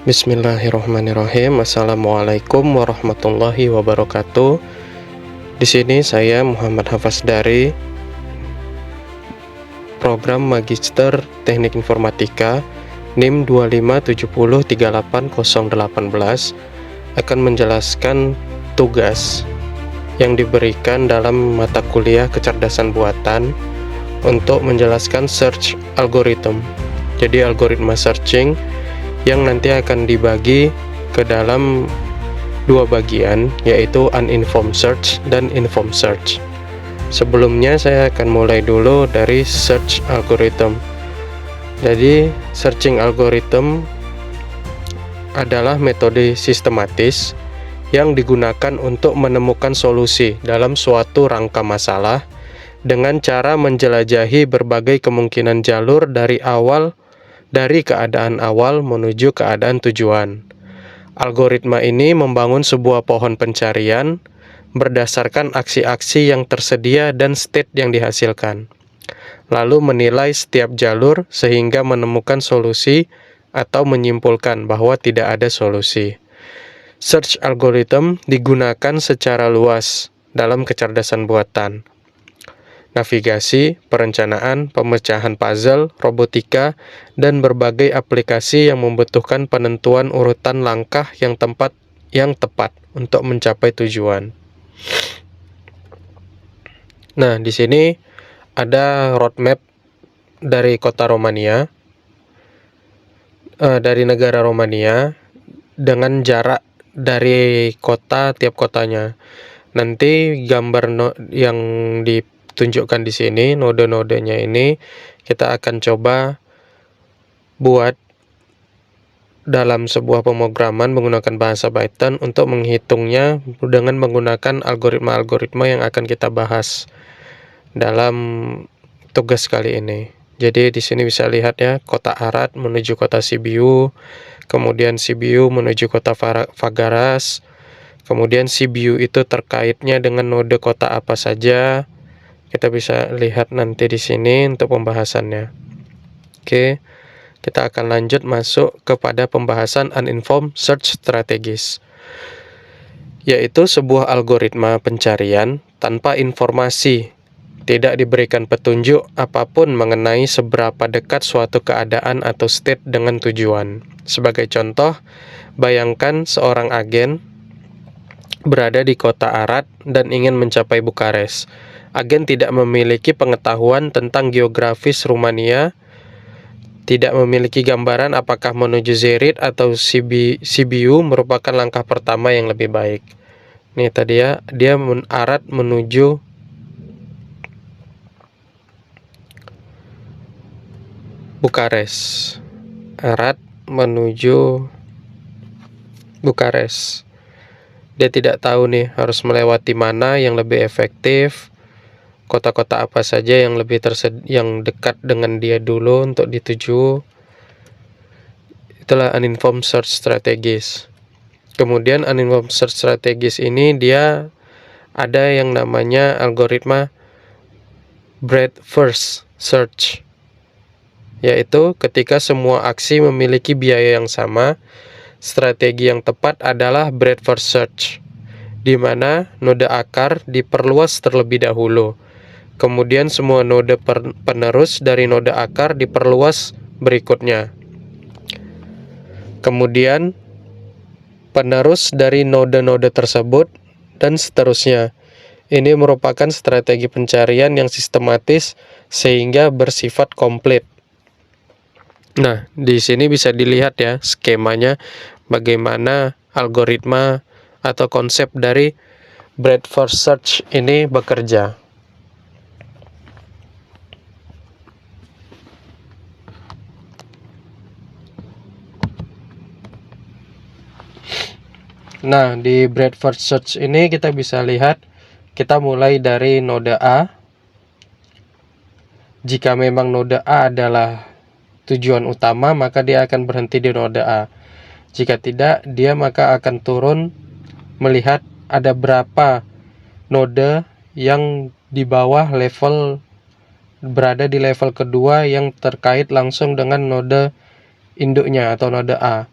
Bismillahirrahmanirrahim. Assalamualaikum warahmatullahi wabarakatuh. Di sini saya Muhammad Hafaz dari program Magister Teknik Informatika NIM 257038018 akan menjelaskan tugas yang diberikan dalam mata kuliah kecerdasan buatan untuk menjelaskan search algorithm. Jadi algoritma searching yang nanti akan dibagi ke dalam dua bagian, yaitu uninformed search dan informed search. Sebelumnya saya akan mulai dulu dari search algorithm. Jadi searching algorithm adalah metode sistematis yang digunakan untuk menemukan solusi dalam suatu rangka masalah dengan cara menjelajahi berbagai kemungkinan jalur dari keadaan awal menuju keadaan tujuan. Algoritma ini membangun sebuah pohon pencarian berdasarkan aksi-aksi yang tersedia dan state yang dihasilkan, lalu menilai setiap jalur sehingga menemukan solusi atau menyimpulkan bahwa tidak ada solusi. Search algorithm digunakan secara luas dalam kecerdasan buatan, navigasi, perencanaan, pemecahan puzzle, robotika, dan berbagai aplikasi yang membutuhkan penentuan urutan langkah yang tepat untuk mencapai tujuan. Nah, di sini ada roadmap dari dari negara Romania dengan jarak dari kota tiap kotanya. Nanti gambar yang ditunjukkan di sini, node-nodenya ini kita akan coba buat dalam sebuah pemrograman menggunakan bahasa Python untuk menghitungnya dengan menggunakan algoritma-algoritma yang akan kita bahas dalam tugas kali ini. Jadi di sini bisa lihat ya, kota Arad menuju kota Sibiu, kemudian Sibiu menuju kota Fagaras, kemudian Sibiu itu terkaitnya dengan node kota apa saja. Kita bisa lihat nanti di sini untuk pembahasannya. Oke, kita akan lanjut masuk kepada pembahasan uninformed search strategies, yaitu sebuah algoritma pencarian tanpa informasi, tidak diberikan petunjuk apapun mengenai seberapa dekat suatu keadaan atau state dengan tujuan. Sebagai contoh, bayangkan seorang agen berada di kota Arad dan ingin mencapai Bukares. Agen tidak memiliki pengetahuan tentang geografis Rumania, tidak memiliki gambaran apakah menuju Zerit atau Sibiu merupakan langkah pertama yang lebih baik. Nih tadi ya, dia Arad menuju Bukares. Arad menuju Bukares. Dia tidak tahu nih harus melewati mana yang lebih efektif, kota-kota apa saja yang yang dekat dengan dia dulu untuk dituju. Itulah uninformed search strategies. Kemudian uninformed search strategies ini dia ada yang namanya algoritma breadth first search, yaitu ketika semua aksi memiliki biaya yang sama, strategi yang tepat adalah breadth first search, di mana node akar diperluas terlebih dahulu. Kemudian semua node penerus dari node akar diperluas berikutnya. Kemudian penerus dari node-node tersebut dan seterusnya. Ini merupakan strategi pencarian yang sistematis sehingga bersifat komplit. Nah, di sini bisa dilihat ya skemanya bagaimana algoritma atau konsep dari breadth first search ini bekerja. Nah, di breadth first search ini kita bisa lihat, kita mulai dari node A. Jika memang node A adalah tujuan utama, maka dia akan berhenti di node A. Jika tidak, dia maka akan turun melihat ada berapa node yang di bawah berada di level kedua yang terkait langsung dengan node induknya atau node A.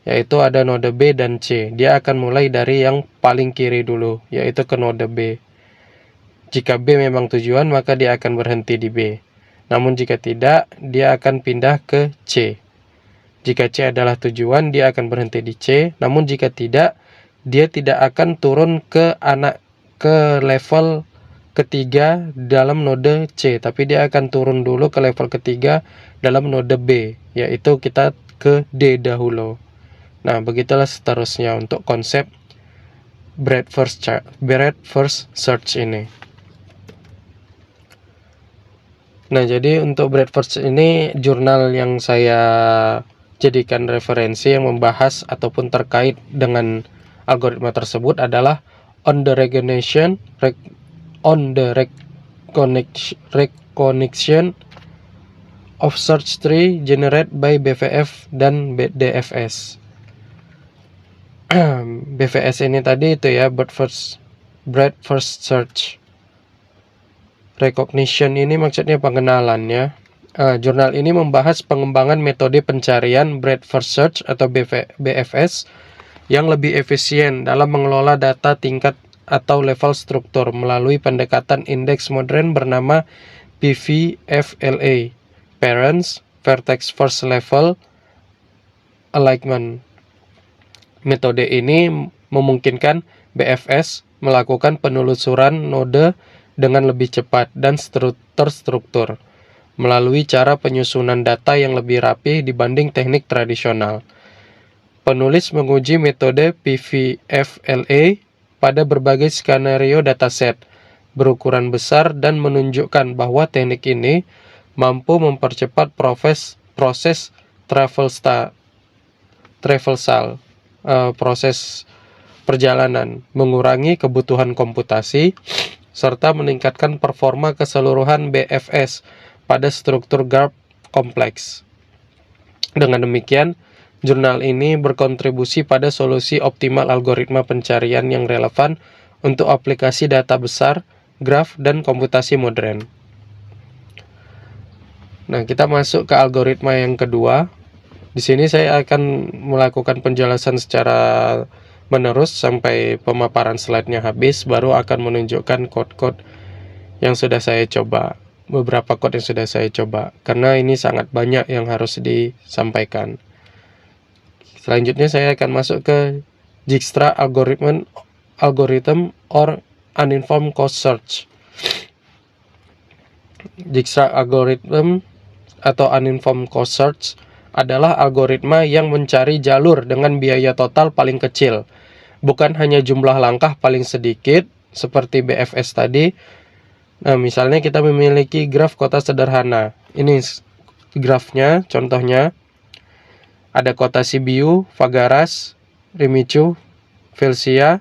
yaitu ada node B dan C. Dia akan mulai dari yang paling kiri dulu, yaitu ke node B. Jika B memang tujuan, maka dia akan berhenti di B. Namun jika tidak, dia akan pindah ke C. Jika C adalah tujuan, dia akan berhenti di C. Namun jika tidak, dia tidak akan turun ke level ketiga dalam node C, tapi dia akan turun dulu ke level ketiga dalam node B, yaitu kita ke D dahulu. Nah, begitulah seterusnya untuk konsep breadth first search ini. Nah, jadi untuk breadth first ini jurnal yang saya jadikan referensi yang membahas ataupun terkait dengan algoritma tersebut adalah on the recognition of search tree generated by BVF dan DFS. BVS ini tadi itu ya, breadth first search. Recognition ini maksudnya pengenalan ya. Jurnal ini membahas pengembangan metode pencarian breadth first search atau BFS yang lebih efisien dalam mengelola data tingkat atau level struktur melalui pendekatan indeks modern bernama PVFLA, Parents Vertex First Level Alignment. Metode ini memungkinkan BFS melakukan penelusuran node dengan lebih cepat dan terstruktur melalui cara penyusunan data yang lebih rapi dibanding teknik tradisional. Penulis menguji metode PVFLA pada berbagai skenario dataset berukuran besar dan menunjukkan bahwa teknik ini mampu mempercepat proses proses perjalanan, mengurangi kebutuhan komputasi, serta meningkatkan performa keseluruhan BFS pada struktur graph kompleks. Dengan demikian, jurnal ini berkontribusi pada solusi optimal algoritma pencarian yang relevan untuk aplikasi data besar, graf, dan komputasi modern. Nah, kita masuk ke algoritma yang kedua. Di sini saya akan melakukan penjelasan secara menerus sampai pemaparan slide-nya habis, baru akan menunjukkan code-code yang sudah saya coba. Beberapa code yang sudah saya coba, karena ini sangat banyak yang harus disampaikan. Selanjutnya saya akan masuk ke Dijkstra algorithm or uninformed cost search. Dijkstra algorithm atau uninformed cost search adalah algoritma yang mencari jalur dengan biaya total paling kecil, bukan hanya jumlah langkah paling sedikit seperti BFS tadi. Nah, misalnya kita memiliki graf kota sederhana. Ini grafnya, contohnya ada kota Sibiu, Fagaras, Rimicu, Velsia,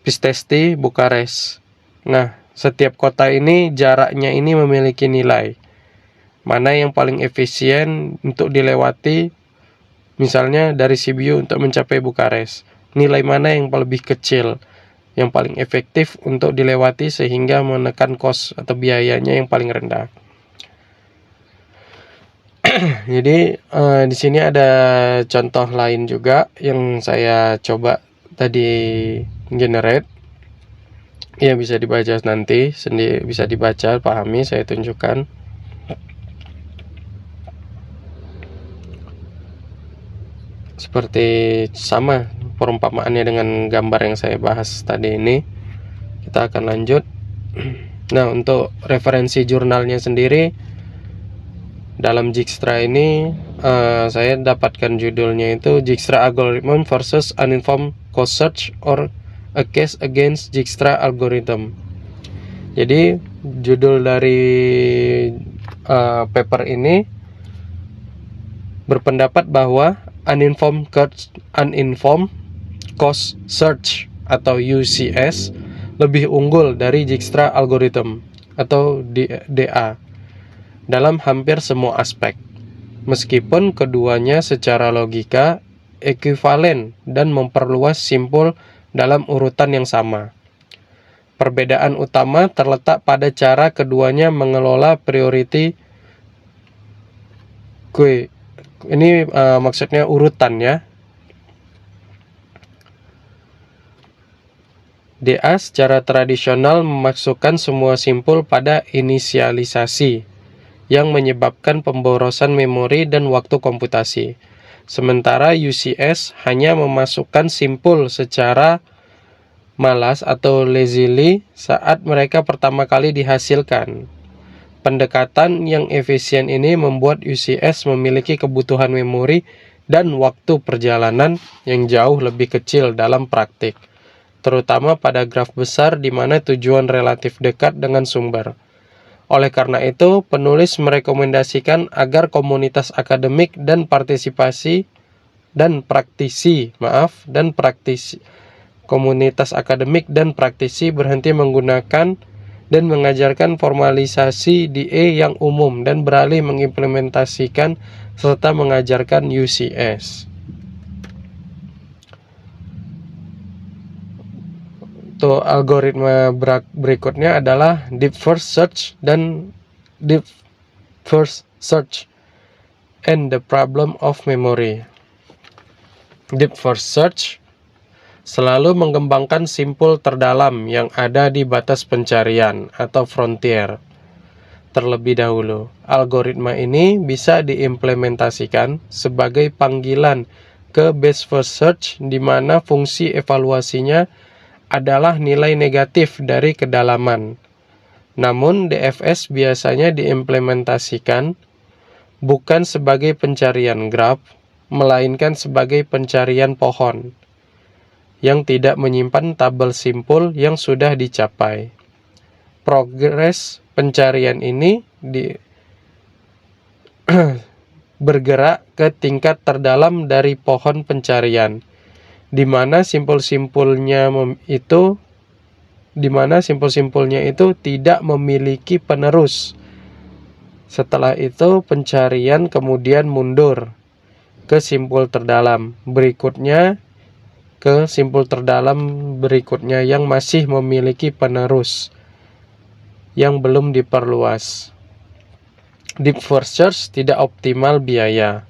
Pistesti, Bukares. Nah, setiap kota ini jaraknya ini memiliki nilai. Mana yang paling efisien untuk dilewati, misalnya dari Sibiu untuk mencapai Bukares. Nilai mana yang lebih kecil, yang paling efektif untuk dilewati sehingga menekan cost atau biayanya yang paling rendah. Jadi di sini ada contoh lain juga yang saya coba tadi generate. Ya, bisa dibaca nanti sendiri, bisa dibaca, pahami, saya tunjukkan. Seperti sama perumpamaannya dengan gambar yang saya bahas tadi ini. Kita akan lanjut. Nah, untuk referensi jurnalnya sendiri dalam Dijkstra ini saya dapatkan judulnya itu Dijkstra Algorithm versus Uninformed Cost Search or a Case Against Dijkstra Algorithm. Jadi judul dari paper ini berpendapat bahwa uninformed cost search atau UCS lebih unggul dari Dijkstra algorithm atau DA dalam hampir semua aspek, meskipun keduanya secara logika ekuivalen dan memperluas simpul dalam urutan yang sama. Perbedaan utama terletak pada cara keduanya mengelola priority queue. Ini maksudnya urutan ya, DA secara tradisional memasukkan semua simpul pada inisialisasi yang menyebabkan pemborosan memori dan waktu komputasi. Sementara UCS hanya memasukkan simpul secara malas atau lazily saat mereka pertama kali dihasilkan. Pendekatan yang efisien ini membuat UCS memiliki kebutuhan memori dan waktu perjalanan yang jauh lebih kecil dalam praktik, terutama pada graf besar di mana tujuan relatif dekat dengan sumber. Oleh karena itu, penulis merekomendasikan agar komunitas akademik dan komunitas akademik dan praktisi berhenti menggunakan dan mengajarkan formalisasi DA yang umum dan beralih mengimplementasikan serta mengajarkan UCS. Algoritma berikutnya adalah Deep First Search and the Problem of Memory. Deep First Search selalu mengembangkan simpul terdalam yang ada di batas pencarian atau frontier terlebih dahulu. Algoritma ini bisa diimplementasikan sebagai panggilan ke best first search di mana fungsi evaluasinya adalah nilai negatif dari kedalaman. Namun DFS biasanya diimplementasikan bukan sebagai pencarian graf, melainkan sebagai pencarian pohon yang tidak menyimpan tabel simpul yang sudah dicapai. Progres pencarian ini bergerak ke tingkat terdalam dari pohon pencarian, di mana simpul-simpulnya itu tidak memiliki penerus. Setelah itu pencarian kemudian mundur ke simpul terdalam berikutnya, yang masih memiliki penerus yang belum diperluas. Deep First Search tidak optimal biaya.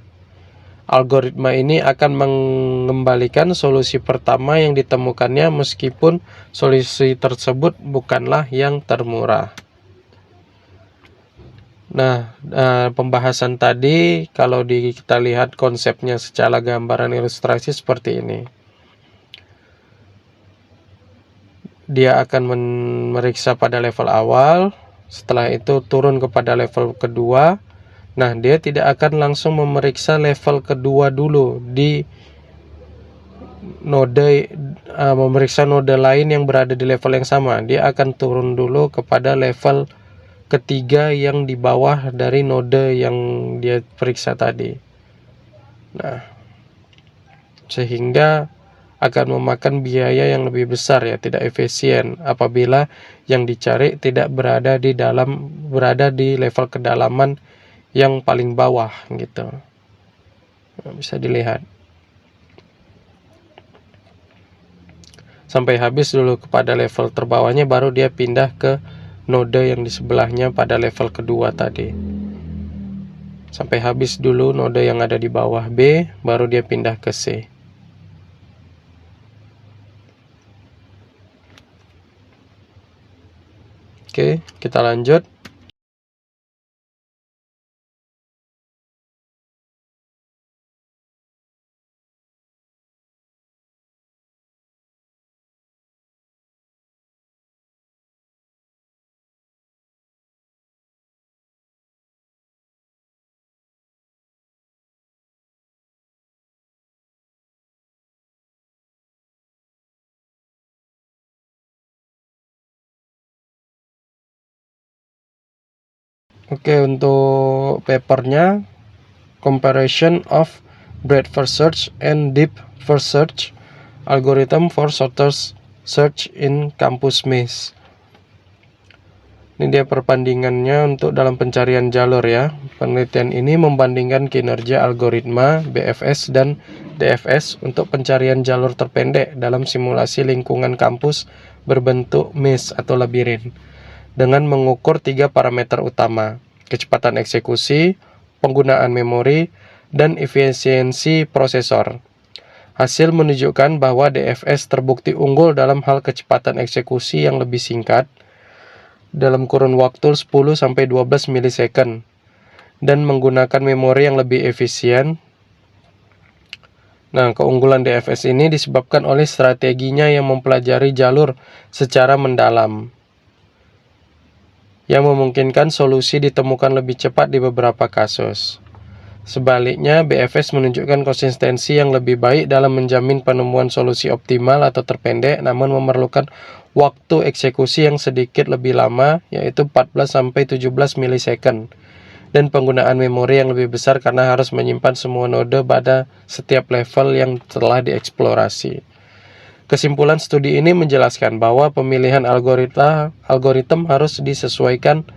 Algoritma ini akan mengembalikan solusi pertama yang ditemukannya meskipun solusi tersebut bukanlah yang termurah. Nah, pembahasan tadi kalau kita lihat konsepnya secara gambaran ilustrasi seperti ini. Dia akan memeriksa pada level awal, setelah itu turun kepada level kedua. Nah, dia tidak akan langsung memeriksa level kedua dulu di memeriksa node lain yang berada di level yang sama. Dia akan turun dulu kepada level ketiga yang di bawah dari node yang dia periksa tadi. Nah, sehingga akan memakan biaya yang lebih besar, ya, tidak efisien apabila yang dicari tidak berada di level kedalaman yang paling bawah gitu. Nah, bisa dilihat sampai habis dulu kepada level terbawahnya, baru dia pindah ke node yang di sebelahnya pada level kedua tadi. Sampai habis dulu node yang ada di bawah B, baru dia pindah ke C. Oke, kita lanjut. Oke, untuk papernya Comparison of Breadth First Search and Deep First Search Algorithm for Shorter Search in Campus Maze. Ini dia perbandingannya untuk dalam pencarian jalur, ya. Penelitian ini membandingkan kinerja algoritma BFS dan DFS untuk pencarian jalur terpendek dalam simulasi lingkungan kampus berbentuk maze atau labirin, dengan mengukur 3 parameter utama: kecepatan eksekusi, penggunaan memori, dan efisiensi prosesor. Hasil menunjukkan bahwa DFS terbukti unggul dalam hal kecepatan eksekusi yang lebih singkat dalam kurun waktu 10-12 milisecond dan menggunakan memori yang lebih efisien. Nah, keunggulan DFS ini disebabkan oleh strateginya yang mempelajari jalur secara mendalam, yang memungkinkan solusi ditemukan lebih cepat di beberapa kasus. Sebaliknya, BFS menunjukkan konsistensi yang lebih baik dalam menjamin penemuan solusi optimal atau terpendek, namun memerlukan waktu eksekusi yang sedikit lebih lama, yaitu 14-17 milisecond, dan penggunaan memori yang lebih besar karena harus menyimpan semua node pada setiap level yang telah dieksplorasi. Kesimpulan studi ini menjelaskan bahwa pemilihan algoritma harus disesuaikan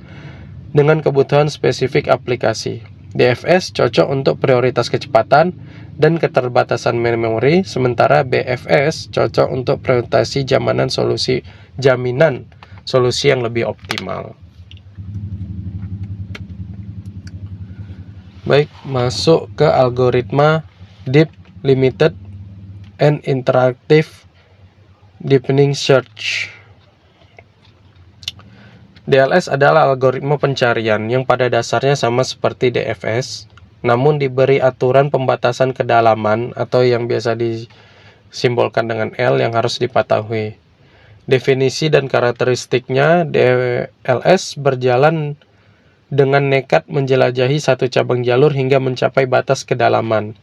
dengan kebutuhan spesifik aplikasi. DFS cocok untuk prioritas kecepatan dan keterbatasan memori, sementara BFS cocok untuk prioritasi jaminan solusi yang lebih optimal. Baik, masuk ke algoritma Deep Limited and Interactive Deepening Search. DLS adalah algoritma pencarian yang pada dasarnya sama seperti DFS, namun diberi aturan pembatasan kedalaman atau yang biasa disimbolkan dengan L yang harus dipatuhi. Definisi dan karakteristiknya, DLS berjalan dengan nekat menjelajahi satu cabang jalur hingga mencapai batas kedalaman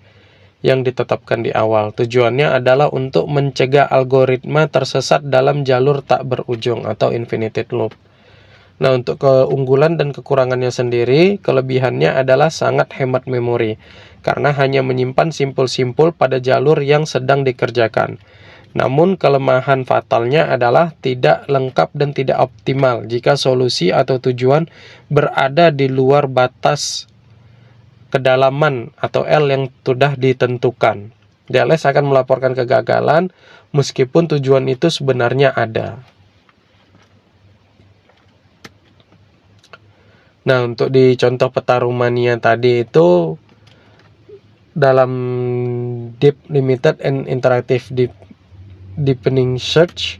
yang ditetapkan di awal. Tujuannya adalah untuk mencegah algoritma tersesat dalam jalur tak berujung atau infinite loop. Nah, untuk keunggulan dan kekurangannya sendiri, kelebihannya adalah sangat hemat memori, karena hanya menyimpan simpul-simpul pada jalur yang sedang dikerjakan. Namun, kelemahan fatalnya adalah tidak lengkap dan tidak optimal jika solusi atau tujuan berada di luar batas kedalaman atau L yang sudah ditentukan. DLS akan melaporkan kegagalan meskipun tujuan itu sebenarnya ada. Nah, untuk di contoh peta Rumania tadi itu dalam Deep Limited and Interactive Deepening Search,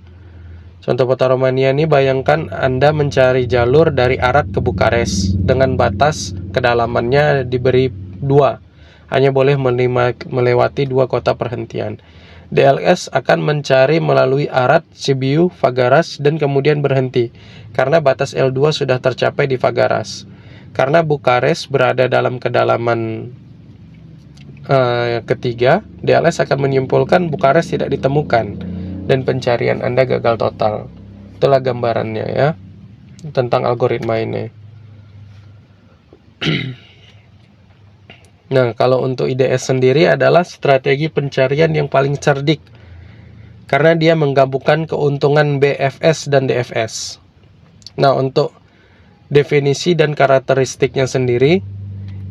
contoh peta Rumania ini bayangkan Anda mencari jalur dari Arad ke Bukares dengan batas kedalamannya diberi 2, hanya boleh melewati 2 kota perhentian. DLS akan mencari melalui Arad, Sibiu, Fagaras, dan kemudian berhenti, karena batas L2 sudah tercapai di Fagaras. Karena Bukares berada dalam kedalaman ketiga, DLS akan menyimpulkan Bukares tidak ditemukan, dan pencarian Anda gagal total. Itulah gambarannya ya, tentang algoritma ini. Nah, kalau untuk IDS sendiri adalah strategi pencarian yang paling cerdik, karena dia menggabungkan keuntungan BFS dan DFS. Nah, untuk definisi dan karakteristiknya sendiri,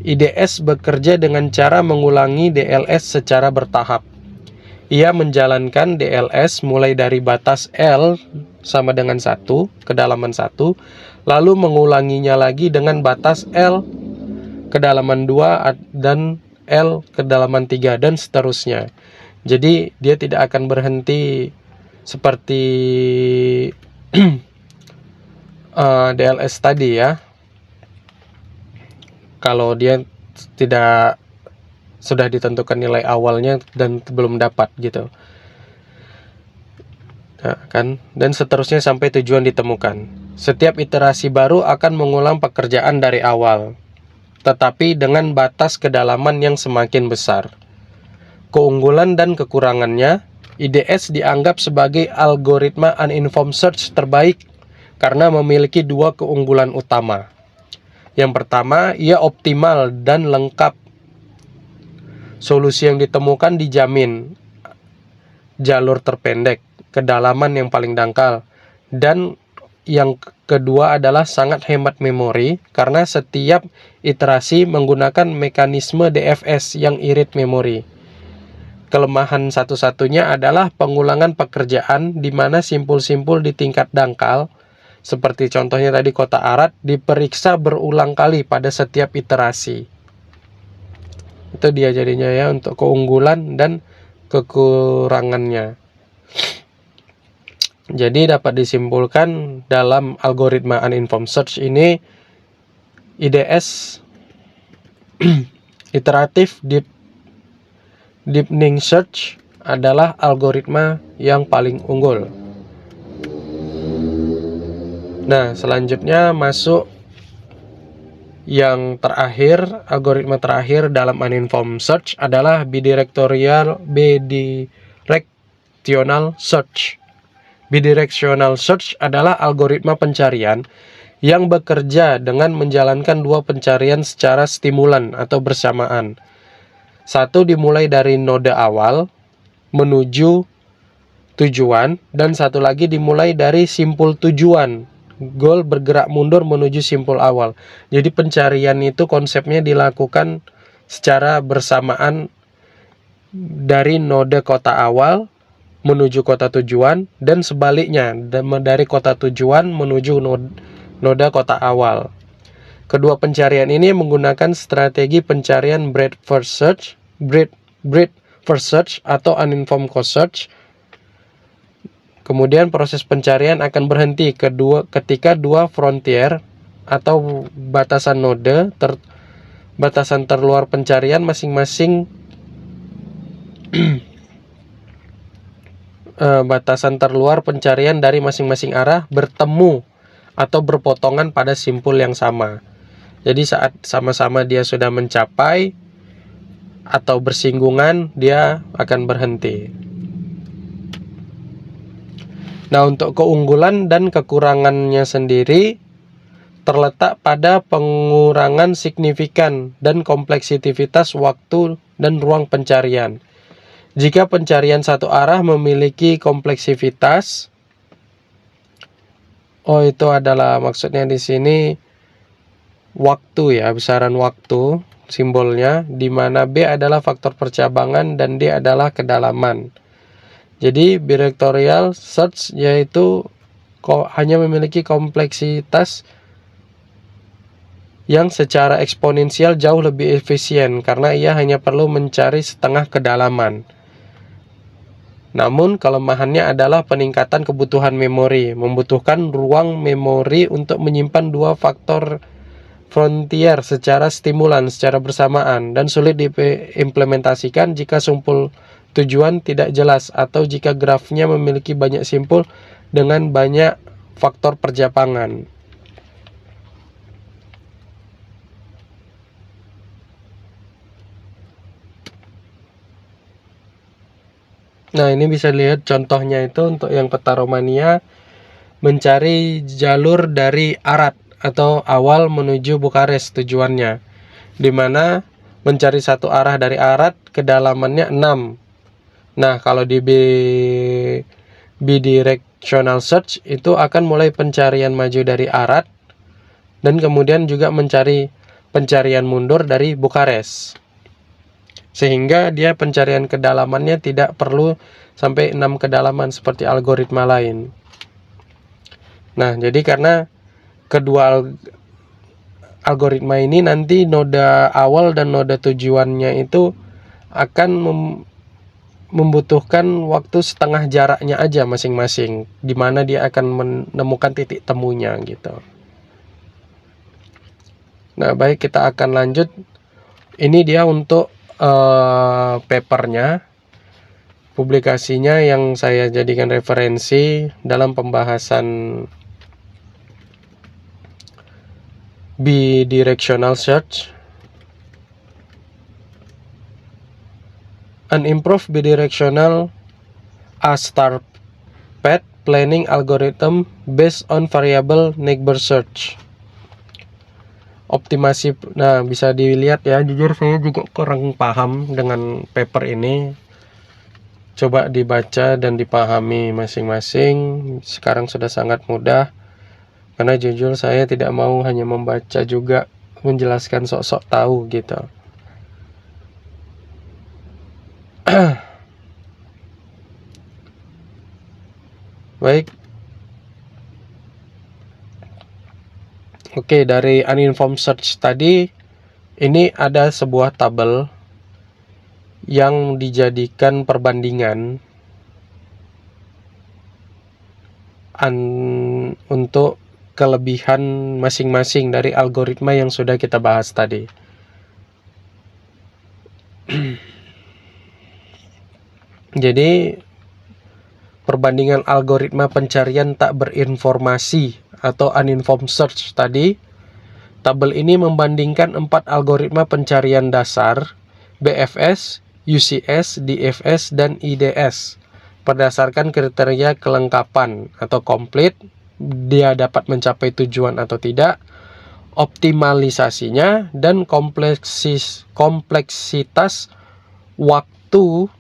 IDS bekerja dengan cara mengulangi DLS secara bertahap. Ia menjalankan DLS mulai dari batas L sama dengan 1, kedalaman 1, lalu mengulanginya lagi dengan batas L kedalaman 2 dan L kedalaman 3 dan seterusnya. Jadi dia tidak akan berhenti seperti DLS tadi ya. Kalau dia tidak sudah ditentukan nilai awalnya dan belum dapat gitu. Nah, kan, dan seterusnya sampai tujuan ditemukan. Setiap iterasi baru akan mengulang pekerjaan dari awal, tetapi dengan batas kedalaman yang semakin besar. Keunggulan dan kekurangannya, IDS dianggap sebagai algoritma uninformed search terbaik karena memiliki 2 keunggulan utama. Yang pertama, ia optimal dan lengkap. Solusi yang ditemukan dijamin, jalur terpendek, kedalaman yang paling dangkal, dan yang kedua adalah sangat hemat memori karena setiap iterasi menggunakan mekanisme DFS yang irit memori. Kelemahan satu-satunya adalah pengulangan pekerjaan di mana simpul-simpul di tingkat dangkal, seperti contohnya tadi kota Arad, diperiksa berulang kali pada setiap iterasi. Itu dia jadinya ya untuk keunggulan dan kekurangannya. Jadi dapat disimpulkan dalam algoritma uninformed search ini IDS iteratif deepening search adalah algoritma yang paling unggul. Nah, selanjutnya masuk yang terakhir, algoritma terakhir dalam uninformed search adalah bidirectional search. Bidirectional search adalah algoritma pencarian yang bekerja dengan menjalankan dua pencarian secara stimulan atau bersamaan. Satu dimulai dari node awal menuju tujuan, dan satu lagi dimulai dari simpul tujuan, goal bergerak mundur menuju simpul awal. Jadi pencarian itu konsepnya dilakukan secara bersamaan dari node kota awal menuju kota tujuan, dan sebaliknya dari kota tujuan menuju node kota awal. Kedua pencarian ini menggunakan strategi pencarian breadth first search atau uninformed cost search. Kemudian proses pencarian akan berhenti ketika dua frontier atau batasan node batasan terluar pencarian masing-masing batasan terluar pencarian dari masing-masing arah bertemu atau berpotongan pada simpul yang sama. Jadi saat sama-sama dia sudah mencapai atau bersinggungan, dia akan berhenti. Nah, untuk keunggulan dan kekurangannya sendiri terletak pada pengurangan signifikan dan kompleksitas waktu dan ruang pencarian. Jika pencarian satu arah memiliki kompleksitas, itu adalah maksudnya di sini waktu ya, besaran waktu simbolnya, di mana B adalah faktor percabangan dan D adalah kedalaman. Jadi bidirectional search yaitu hanya memiliki kompleksitas yang secara eksponensial jauh lebih efisien karena ia hanya perlu mencari setengah kedalaman. Namun kelemahannya adalah peningkatan kebutuhan memori, membutuhkan ruang memori untuk menyimpan dua faktor frontier secara stimulan secara bersamaan, dan sulit diimplementasikan jika simpul tujuan tidak jelas atau jika grafnya memiliki banyak simpul dengan banyak faktor percabangan. Nah, ini bisa lihat contohnya itu untuk yang peta Romania mencari jalur dari Arad atau awal menuju Bukares tujuannya, di mana mencari satu arah dari Arad kedalamannya 6. Nah, kalau di bidirectional search itu akan mulai pencarian maju dari Arad dan kemudian juga mencari pencarian mundur dari Bukares. Sehingga dia pencarian kedalamannya tidak perlu sampai 6 kedalaman seperti algoritma lain. Nah, jadi karena kedua algoritma ini nanti node awal dan node tujuannya itu akan membutuhkan waktu setengah jaraknya aja masing-masing, di mana dia akan menemukan titik temunya gitu. Nah, baik, kita akan lanjut. Ini dia untuk papernya, publikasinya yang saya jadikan referensi dalam pembahasan bidirectional search. An improved bidirectional A-star path planning algorithm based on variable neighbor search. Optimasi, nah bisa dilihat ya, jujur saya juga kurang paham dengan paper ini. Coba dibaca dan dipahami masing-masing. Sekarang sudah sangat mudah, karena jujur saya tidak mau hanya membaca juga menjelaskan sok-sok tahu gitu. Baik. Oke, dari uninformed search tadi, ini ada sebuah tabel yang dijadikan perbandingan untuk kelebihan masing-masing dari algoritma yang sudah kita bahas tadi. Jadi perbandingan algoritma pencarian tak berinformasi atau uninformed search tadi, tabel ini membandingkan 4 algoritma pencarian dasar, BFS, UCS, DFS, dan IDS. Berdasarkan kriteria kelengkapan atau komplit, dia dapat mencapai tujuan atau tidak, optimalisasinya, dan kompleksitas waktu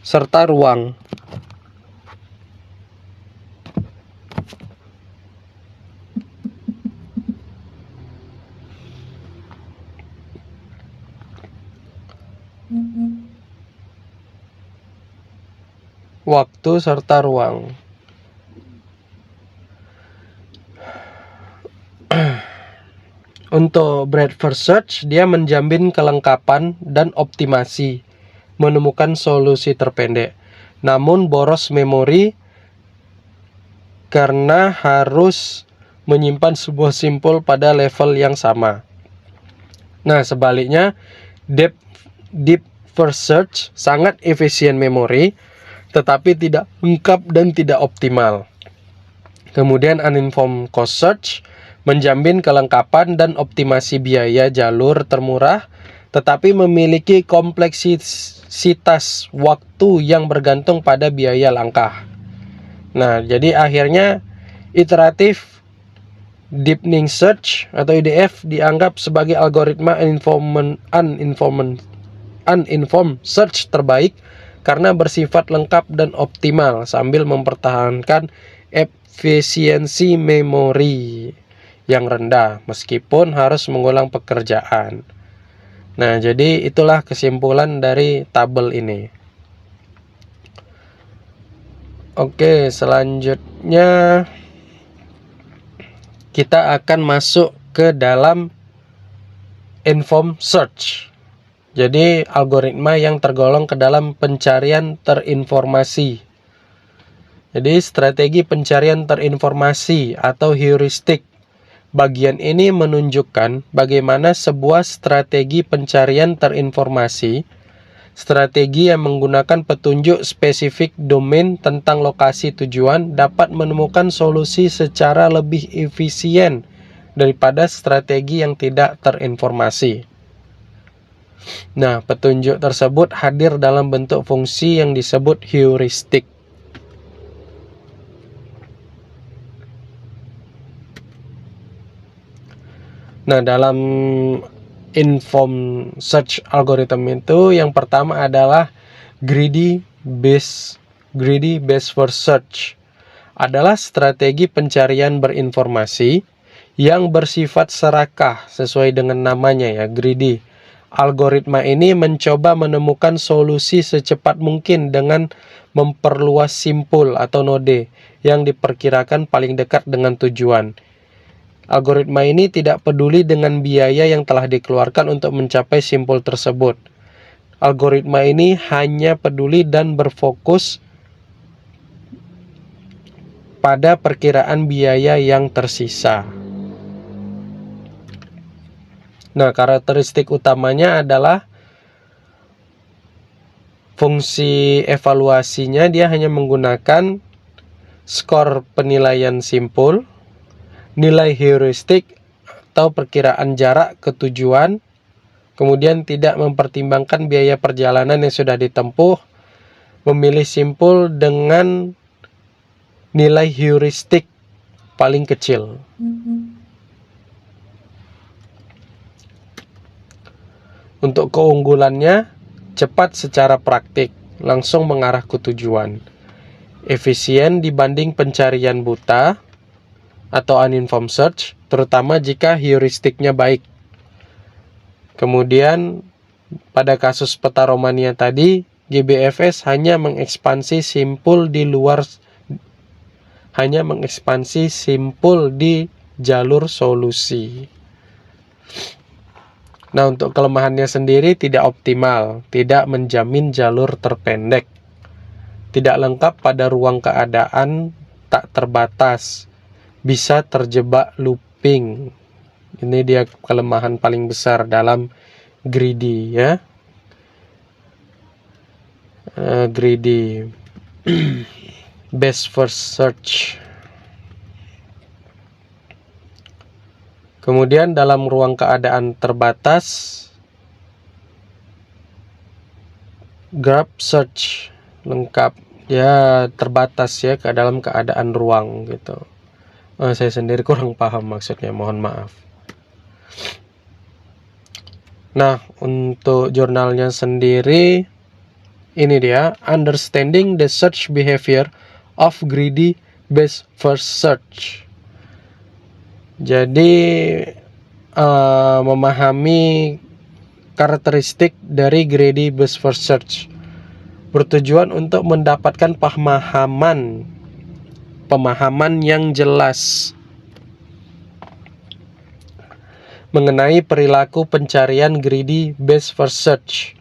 serta ruang. Waktu serta ruang. Untuk breadth first search, dia menjamin kelengkapan dan optimasi, menemukan solusi terpendek. Namun boros memori karena harus menyimpan sebuah simpul pada level yang sama. Nah, sebaliknya, deep first search sangat efisien memori, tetapi tidak lengkap dan tidak optimal. Kemudian uninformed cost search menjamin kelengkapan dan optimasi biaya jalur termurah, tetapi memiliki kompleksitas waktu yang bergantung pada biaya langkah. Nah, jadi akhirnya iteratif deepening search atau IDF dianggap sebagai algoritma uninformed search terbaik karena bersifat lengkap dan optimal sambil mempertahankan efisiensi memori yang rendah meskipun harus mengulang pekerjaan. Nah, jadi itulah kesimpulan dari tabel ini. Oke, selanjutnya kita akan masuk ke dalam informed search. Jadi algoritma yang tergolong ke dalam pencarian terinformasi. Jadi strategi pencarian terinformasi atau heuristik. Bagian ini menunjukkan bagaimana sebuah strategi pencarian terinformasi, strategi yang menggunakan petunjuk spesifik domain tentang lokasi tujuan dapat menemukan solusi secara lebih efisien daripada strategi yang tidak terinformasi. Nah, petunjuk tersebut hadir dalam bentuk fungsi yang disebut heuristik. Nah, dalam informed search algorithm itu yang pertama adalah greedy based first search. Adalah strategi pencarian berinformasi yang bersifat serakah sesuai dengan namanya ya, greedy. Algoritma ini mencoba menemukan solusi secepat mungkin dengan memperluas simpul atau node yang diperkirakan paling dekat dengan tujuan. Algoritma ini tidak peduli dengan biaya yang telah dikeluarkan untuk mencapai simpul tersebut. Algoritma ini hanya peduli dan berfokus pada perkiraan biaya yang tersisa. Nah, karakteristik utamanya adalah fungsi evaluasinya dia hanya menggunakan skor penilaian simpul, nilai heuristik atau perkiraan jarak ke tujuan, kemudian tidak mempertimbangkan biaya perjalanan yang sudah ditempuh, memilih simpul dengan nilai heuristik paling kecil. Untuk keunggulannya, cepat secara praktik, langsung mengarah ke tujuan. Efisien dibanding pencarian buta atau uninformed search, terutama jika heuristiknya baik. Kemudian, pada kasus peta Romania tadi, GBFS hanya mengekspansi simpul di jalur solusi. Nah, untuk kelemahannya sendiri tidak optimal, tidak menjamin jalur terpendek, tidak lengkap pada ruang keadaan tak terbatas, bisa terjebak looping. Ini dia kelemahan paling besar dalam greedy ya. Greedy. Best first search. Kemudian dalam ruang keadaan terbatas, grab search lengkap ya, terbatas ya ke dalam keadaan ruang gitu. Saya sendiri kurang paham maksudnya, mohon maaf. Nah, untuk jurnalnya sendiri ini dia, understanding the search behavior of greedy best first search. Jadi memahami karakteristik dari greedy best first search bertujuan untuk mendapatkan pemahaman yang jelas mengenai perilaku pencarian greedy best first search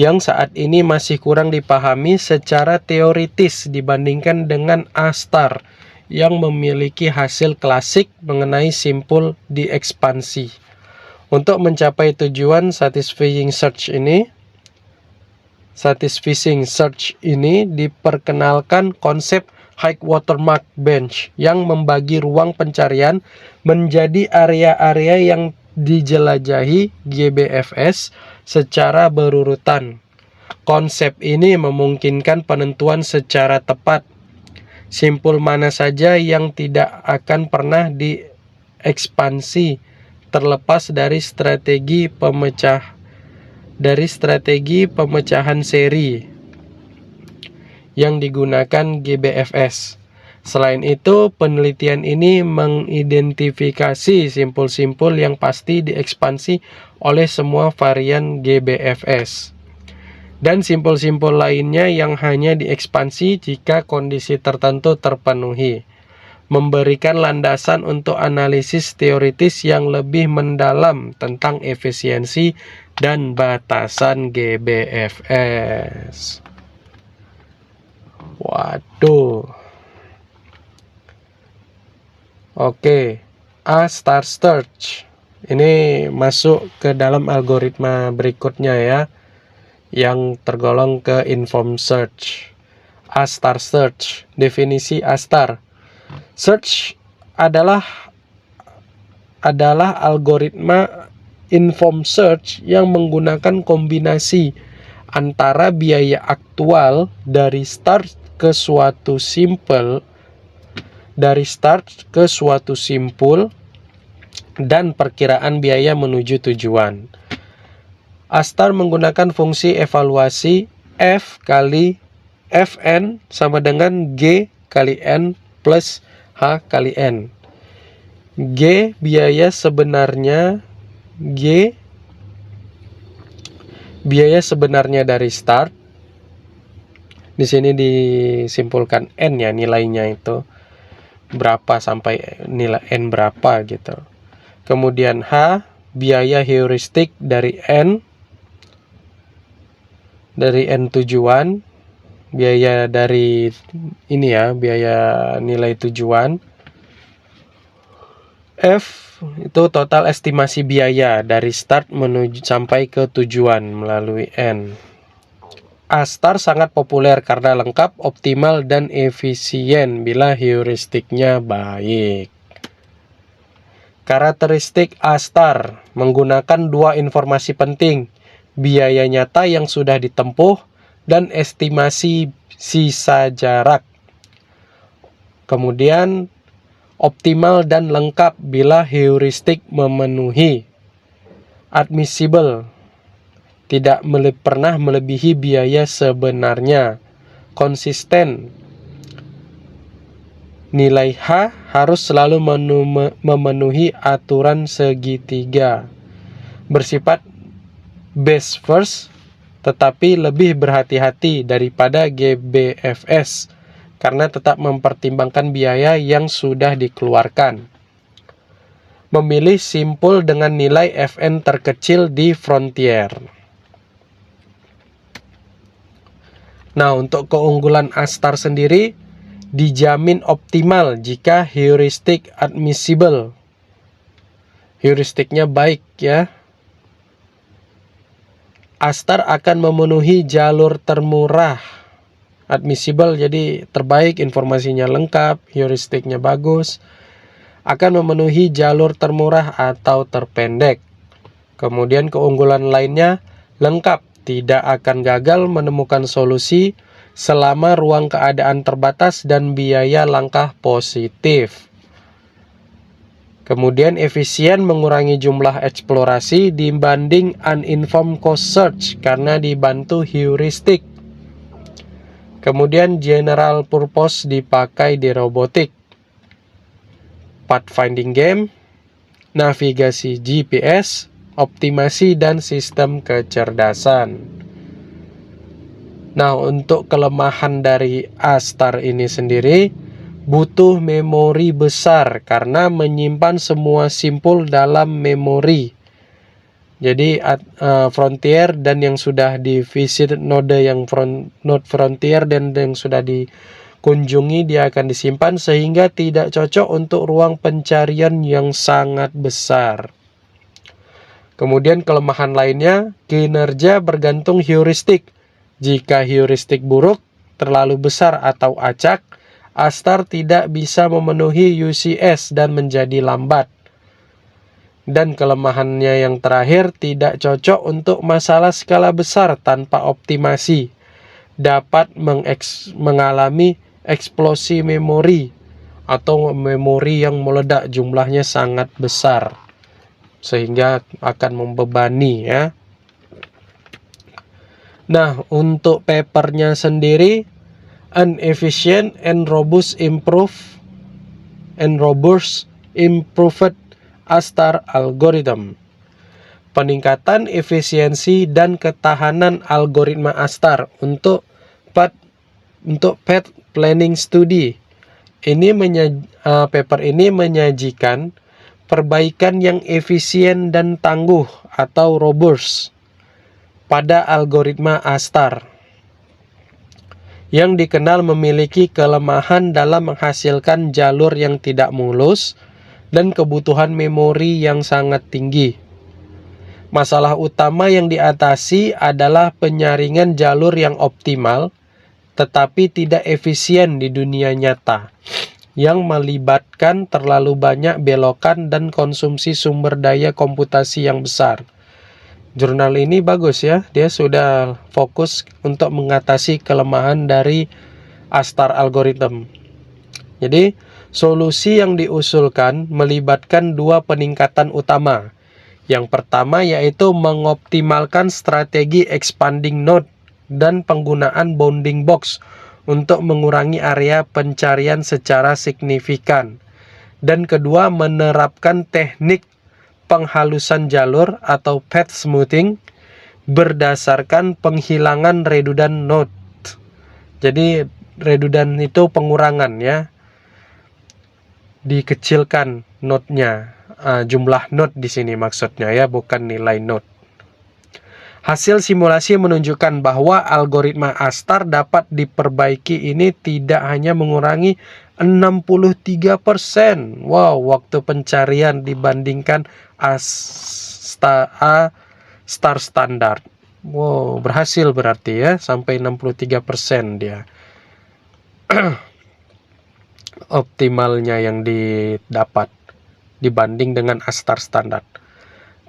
yang saat ini masih kurang dipahami secara teoritis dibandingkan dengan A-star yang memiliki hasil klasik mengenai simpul diekspansi. Untuk mencapai tujuan satisfying search ini diperkenalkan konsep high watermark bench yang membagi ruang pencarian menjadi area-area yang dijelajahi GBFS secara berurutan. Konsep ini memungkinkan penentuan secara tepat simpul mana saja yang tidak akan pernah diekspansi terlepas dari strategi pemecahan seri yang digunakan GBFS. Selain itu, penelitian ini mengidentifikasi simpul-simpul yang pasti diekspansi oleh semua varian GBFS dan simpul-simpul lainnya yang hanya diekspansi jika kondisi tertentu terpenuhi, memberikan landasan untuk analisis teoritis yang lebih mendalam tentang efisiensi dan batasan GBFS. Waduh. Oke, A-star search. Ini masuk ke dalam algoritma berikutnya ya, yang tergolong ke informed search. A-star search. Definisi A-star. Search adalah algoritma informed search yang menggunakan kombinasi antara biaya aktual dari start ke suatu simpul dan perkiraan biaya menuju tujuan. A-star menggunakan fungsi evaluasi F kali Fn sama dengan G kali N plus H kali N. G biaya sebenarnya dari start. Di sini disimpulkan N ya, nilainya itu berapa sampai nilai N berapa gitu. Kemudian H biaya heuristik dari N tujuan, biaya dari ini ya, biaya nilai tujuan. F itu total estimasi biaya dari start menuju sampai ke tujuan melalui N. A-star sangat populer karena lengkap, optimal, dan efisien bila heuristiknya baik. Karakteristik A-star menggunakan dua informasi penting, biaya nyata yang sudah ditempuh, dan estimasi sisa jarak. Kemudian, optimal dan lengkap bila heuristik memenuhi. Admissible, tidak pernah melebihi biaya sebenarnya. Konsisten, nilai H harus selalu memenuhi aturan segitiga. Bersifat best first, tetapi lebih berhati-hati daripada GBFS karena tetap mempertimbangkan biaya yang sudah dikeluarkan. memilih simpul dengan nilai Fn terkecil di frontier. Nah, untuk keunggulan Astar sendiri dijamin optimal jika heuristik admissible. Heuristiknya baik ya. Astar akan memenuhi jalur termurah. Admissible jadi terbaik, informasinya lengkap, heuristiknya bagus. Akan memenuhi jalur termurah atau terpendek. Kemudian keunggulan lainnya lengkap, tidak akan gagal menemukan solusi selama ruang keadaan terbatas dan biaya langkah positif. Kemudian efisien mengurangi jumlah eksplorasi dibanding uninformed cost search karena dibantu heuristik. Kemudian general purpose dipakai di robotik, pathfinding game, navigasi GPS, optimasi dan sistem kecerdasan. Nah, untuk kelemahan dari Astar ini sendiri, butuh memori besar karena menyimpan semua simpul dalam memori. Jadi frontier dan yang sudah di visit node yang node frontier dan yang sudah dikunjungi dia akan disimpan sehingga tidak cocok untuk ruang pencarian yang sangat besar. Kemudian kelemahan lainnya, kinerja bergantung heuristik. Jika heuristik buruk, terlalu besar atau acak, Astar tidak bisa memenuhi UCS dan menjadi lambat. Dan kelemahannya yang terakhir, tidak cocok untuk masalah skala besar tanpa optimasi. Dapat mengalami eksplosi memori atau memori yang meledak jumlahnya sangat besar, sehingga akan membebani ya. Nah, untuk papernya sendiri, an efficient and robust improved Astar algorithm. Peningkatan efisiensi dan ketahanan algoritma Astar untuk path planning study. Paper ini menyajikan perbaikan yang efisien dan tangguh atau robust pada algoritma Astar yang dikenal memiliki kelemahan dalam menghasilkan jalur yang tidak mulus dan kebutuhan memori yang sangat tinggi. Masalah utama yang diatasi adalah penyaringan jalur yang optimal tetapi tidak efisien di dunia nyata, yang melibatkan terlalu banyak belokan dan konsumsi sumber daya komputasi yang besar. Jurnal ini bagus ya, dia sudah fokus untuk mengatasi kelemahan dari Astar algorithm. Jadi, solusi yang diusulkan melibatkan dua peningkatan utama. Yang pertama yaitu mengoptimalkan strategi expanding node dan penggunaan bounding box untuk mengurangi area pencarian secara signifikan. Dan kedua, menerapkan teknik penghalusan jalur atau path smoothing berdasarkan penghilangan redundant node. Jadi redundant itu pengurangan ya, dikecilkan node-nya, jumlah node di sini maksudnya ya, bukan nilai node. Hasil simulasi menunjukkan bahwa algoritma Astar dapat diperbaiki ini tidak hanya mengurangi 63%. Wow, waktu pencarian dibandingkan Star standar. Wow, berhasil berarti ya, sampai 63% dia. Optimalnya yang didapat dibanding dengan Astar standar.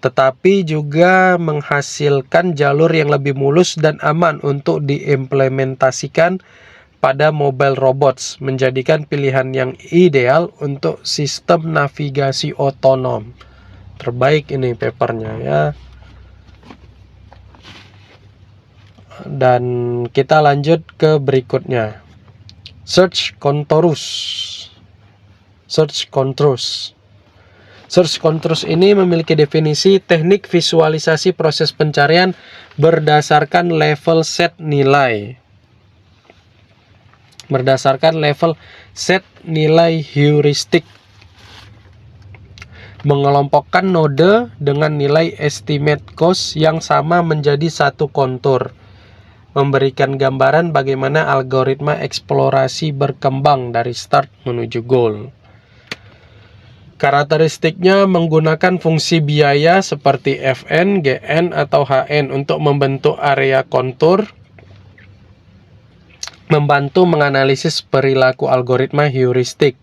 Tetapi juga menghasilkan jalur yang lebih mulus dan aman untuk diimplementasikan pada mobile robots, menjadikan pilihan yang ideal untuk sistem navigasi otonom. Terbaik ini papernya ya. Dan kita lanjut ke berikutnya. Search controls ini memiliki definisi teknik visualisasi proses pencarian berdasarkan level set nilai. Berdasarkan level set nilai heuristik. mengelompokkan node dengan nilai estimate cost yang sama menjadi satu kontur, memberikan gambaran bagaimana algoritma eksplorasi berkembang dari start menuju goal. Karakteristiknya menggunakan fungsi biaya seperti Fn, Gn, atau Hn untuk membentuk area kontur, membantu menganalisis perilaku algoritma heuristik.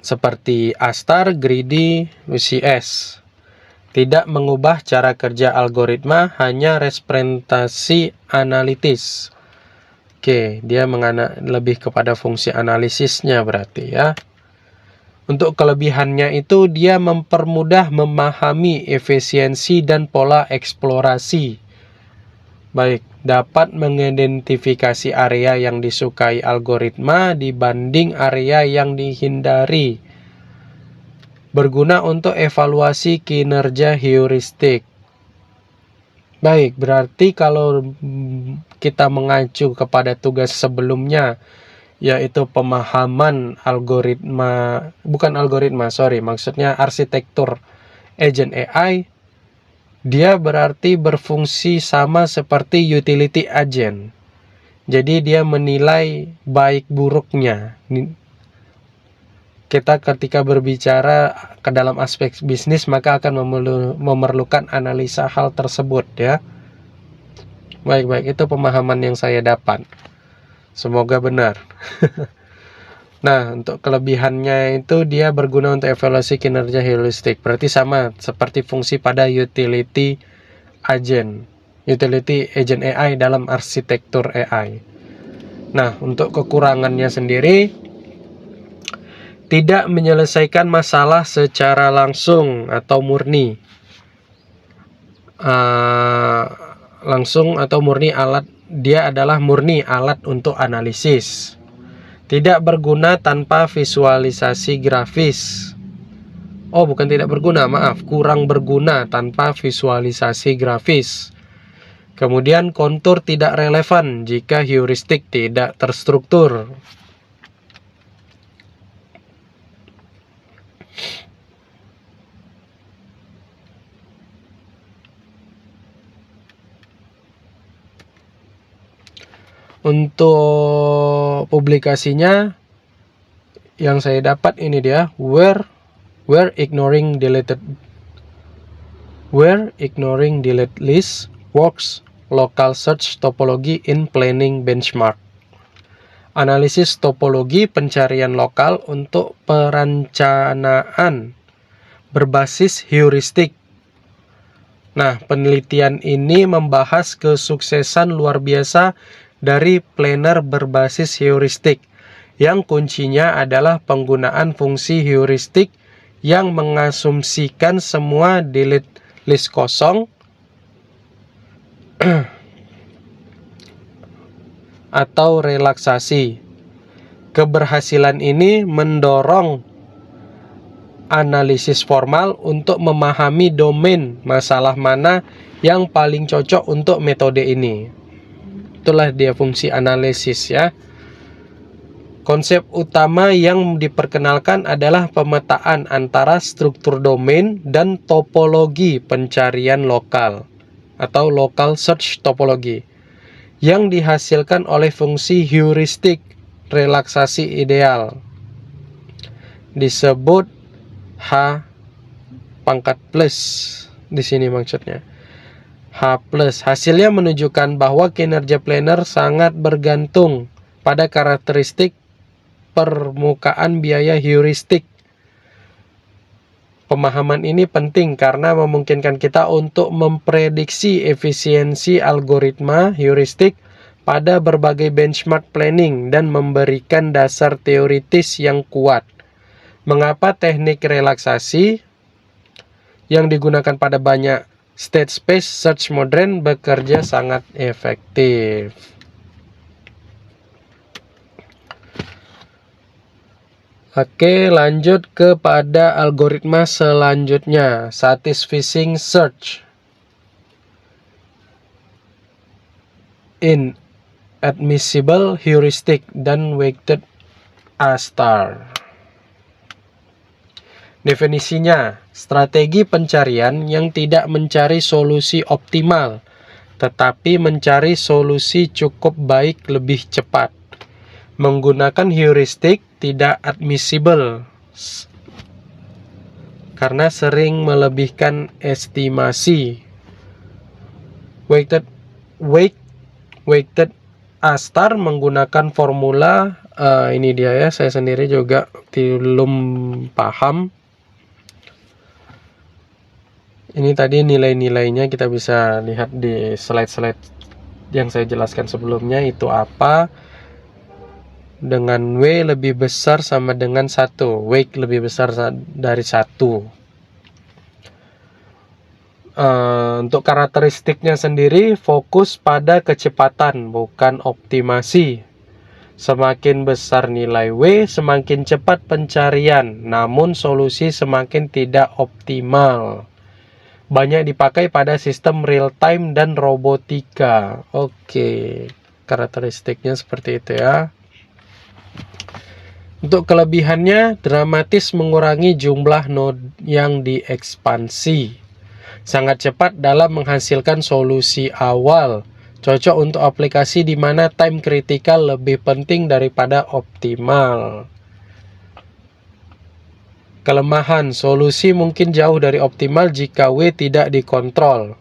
Seperti ASTAR, Greedy, UCS. Tidak mengubah cara kerja algoritma, hanya representasi analitis. Oke, dia lebih kepada fungsi analisisnya berarti ya. Untuk kelebihannya itu dia mempermudah memahami efisiensi dan pola eksplorasi. Baik, dapat mengidentifikasi area yang disukai algoritma dibanding area yang dihindari. Berguna untuk evaluasi kinerja heuristik. Baik, berarti kalau kita mengacu kepada tugas sebelumnya, yaitu pemahaman maksudnya arsitektur agent AI, dia berarti berfungsi sama seperti utility agent. Jadi dia menilai baik buruknya. Kita ketika berbicara ke dalam aspek bisnis maka akan memerlukan analisa hal tersebut ya. Baik, itu pemahaman yang saya dapat. Semoga benar. Nah, untuk kelebihannya itu dia berguna untuk evaluasi kinerja heuristik. Berarti sama seperti fungsi pada utility agent AI dalam arsitektur AI. Nah, untuk kekurangannya sendiri, tidak menyelesaikan masalah secara langsung atau murni. Dia adalah murni alat untuk analisis. Tidak berguna tanpa visualisasi grafis. Kurang berguna tanpa visualisasi grafis. Kemudian kontur tidak relevan jika heuristik tidak terstruktur. Untuk publikasinya yang saya dapat ini dia, where ignoring deleted list works, local search topology in planning benchmark. Analisis topologi pencarian lokal untuk perencanaan berbasis heuristik. Nah, penelitian ini membahas kesuksesan luar biasa dari planner berbasis heuristik, yang kuncinya adalah penggunaan fungsi heuristik yang mengasumsikan semua delete list kosong atau relaksasi. Keberhasilan ini mendorong analisis formal untuk memahami domain masalah mana yang paling cocok untuk metode ini. Itulah dia fungsi analisis ya. Konsep utama yang diperkenalkan adalah pemetaan antara struktur domain dan topologi pencarian lokal atau local search topologi yang dihasilkan oleh fungsi heuristik relaksasi ideal. Disebut H pangkat plus di sini maksudnya. H+. Hasilnya menunjukkan bahwa kinerja planner sangat bergantung pada karakteristik permukaan biaya heuristik. Pemahaman ini penting karena memungkinkan kita untuk memprediksi efisiensi algoritma heuristik pada berbagai benchmark planning dan memberikan dasar teoritis yang kuat. Mengapa teknik relaksasi yang digunakan pada banyak state space search modern bekerja sangat efektif. Oke, lanjut kepada algoritma selanjutnya, satisficing search. Inadmissible heuristic dan weighted ASTAR. Definisinya, strategi pencarian yang tidak mencari solusi optimal, tetapi mencari solusi cukup baik lebih cepat. Menggunakan heuristik tidak admissible karena sering melebihkan estimasi. Weighted A-star menggunakan formula, ini dia ya, saya sendiri juga belum paham. Ini tadi nilai-nilainya kita bisa lihat di slide-slide yang saya jelaskan sebelumnya itu apa. Dengan W lebih besar sama dengan 1, weight lebih besar dari 1. Untuk karakteristiknya sendiri fokus pada kecepatan, bukan optimasi. Semakin besar nilai W, semakin cepat pencarian, namun solusi semakin tidak optimal. Banyak dipakai pada sistem real time dan robotika. Oke, karakteristiknya seperti itu ya. Untuk kelebihannya, dramatis mengurangi jumlah node yang diekspansi. Sangat cepat dalam menghasilkan solusi awal. Cocok untuk aplikasi di mana time critical lebih penting daripada optimal. Kelemahan, solusi mungkin jauh dari optimal jika W tidak dikontrol.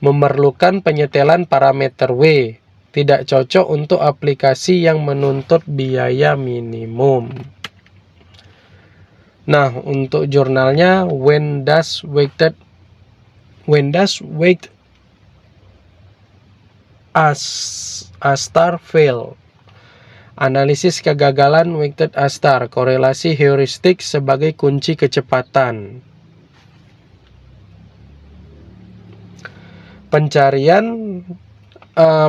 Memerlukan penyetelan parameter W. Tidak cocok untuk aplikasi yang menuntut biaya minimum. Nah, untuk jurnalnya, when does weighted A-star fail? Analisis kegagalan weighted A-star, korelasi heuristik sebagai kunci kecepatan.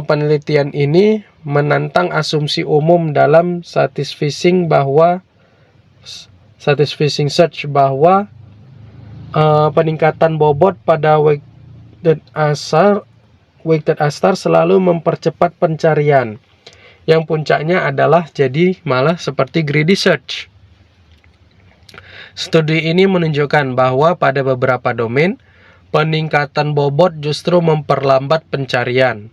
Penelitian ini menantang asumsi umum dalam satisficing search bahwa peningkatan bobot pada weighted A-star selalu mempercepat pencarian, yang puncaknya adalah jadi malah seperti greedy search. Studi ini menunjukkan bahwa pada beberapa domain, peningkatan bobot justru memperlambat pencarian,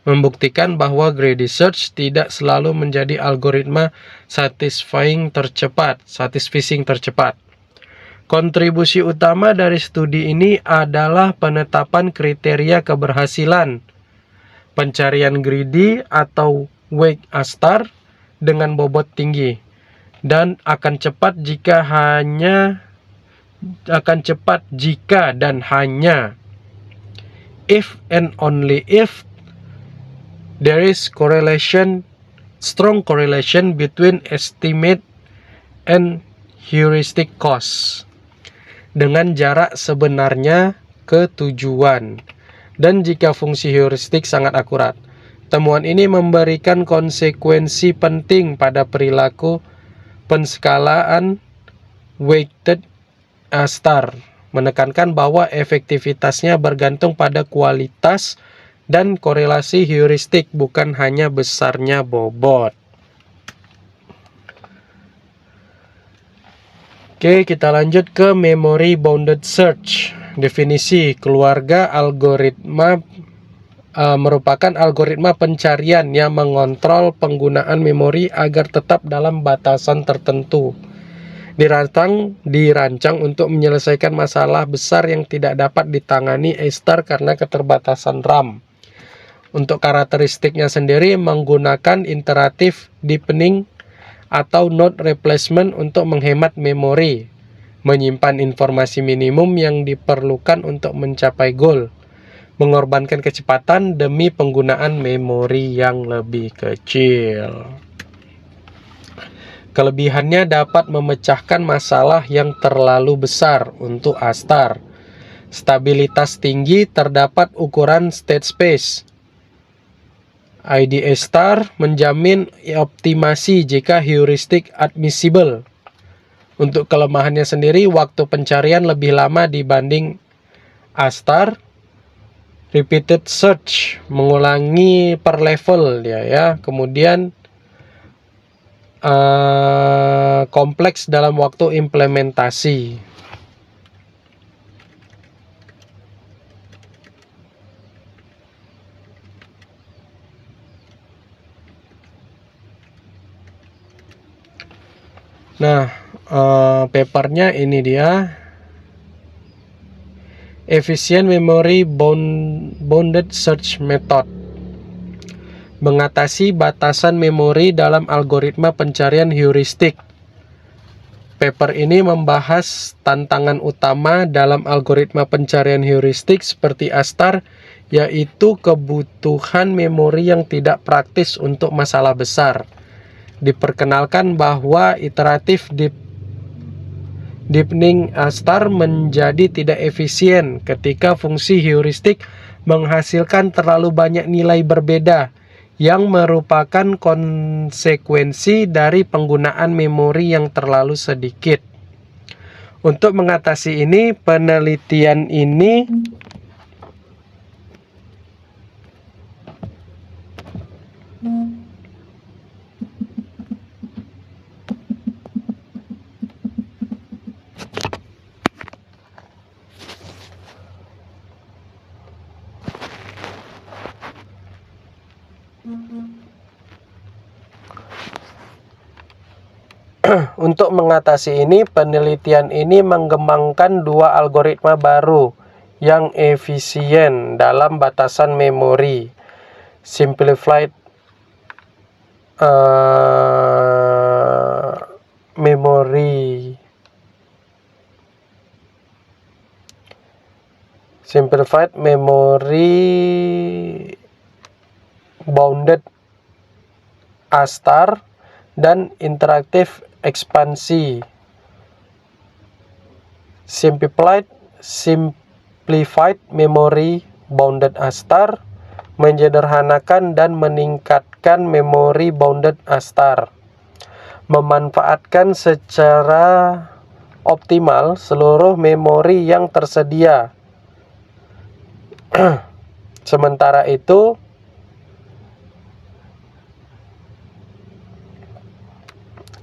membuktikan bahwa greedy search tidak selalu menjadi algoritma satisfying tercepat. Kontribusi utama dari studi ini adalah penetapan kriteria keberhasilan pencarian greedy atau weight A-star dengan bobot tinggi, dan akan cepat jika dan hanya if and only if there is strong correlation between estimate and heuristic cost, dengan jarak sebenarnya ke tujuan, dan jika fungsi heuristik sangat akurat. Temuan ini memberikan konsekuensi penting pada perilaku penskalaan weighted A-star, menekankan bahwa efektivitasnya bergantung pada kualitas dan korelasi heuristik, bukan hanya besarnya bobot. Oke, kita lanjut ke memory bounded search. Definisi, keluarga algoritma merupakan algoritma pencarian yang mengontrol penggunaan memori agar tetap dalam batasan tertentu. Dirancang untuk menyelesaikan masalah besar yang tidak dapat ditangani A-star karena keterbatasan RAM. Untuk karakteristiknya sendiri, menggunakan iterative deepening atau node replacement untuk menghemat memori, menyimpan informasi minimum yang diperlukan untuk mencapai goal, mengorbankan kecepatan demi penggunaan memori yang lebih kecil. Kelebihannya dapat memecahkan masalah yang terlalu besar untuk A-star. Stabilitas tinggi, terdapat ukuran state space. ID-A-star menjamin optimasi jika heuristik admissible. Untuk kelemahannya sendiri, waktu pencarian lebih lama dibanding A-star. Repeated search, mengulangi per level dia ya. Kemudian kompleks dalam waktu implementasi. Nah, papernya ini dia, Efficient Memory Bounded Search Method, mengatasi batasan memori dalam algoritma pencarian heuristik. Paper ini membahas tantangan utama dalam algoritma pencarian heuristik seperti ASTAR, yaitu kebutuhan memori yang tidak praktis untuk masalah besar. Diperkenalkan bahwa iteratif deepening ASTAR menjadi tidak efisien ketika fungsi heuristik menghasilkan terlalu banyak nilai berbeda, yang merupakan konsekuensi dari penggunaan memori yang terlalu sedikit. Untuk mengatasi ini, penelitian ini Untuk mengatasi ini, penelitian ini mengembangkan dua algoritma baru yang efisien dalam batasan memori. Simplified Memory Bounded ASTAR dan interaktif ekspansi. Simplified Memory Bounded ASTAR menyederhanakan dan meningkatkan memori bounded ASTAR, memanfaatkan secara optimal seluruh memori yang tersedia. Sementara itu,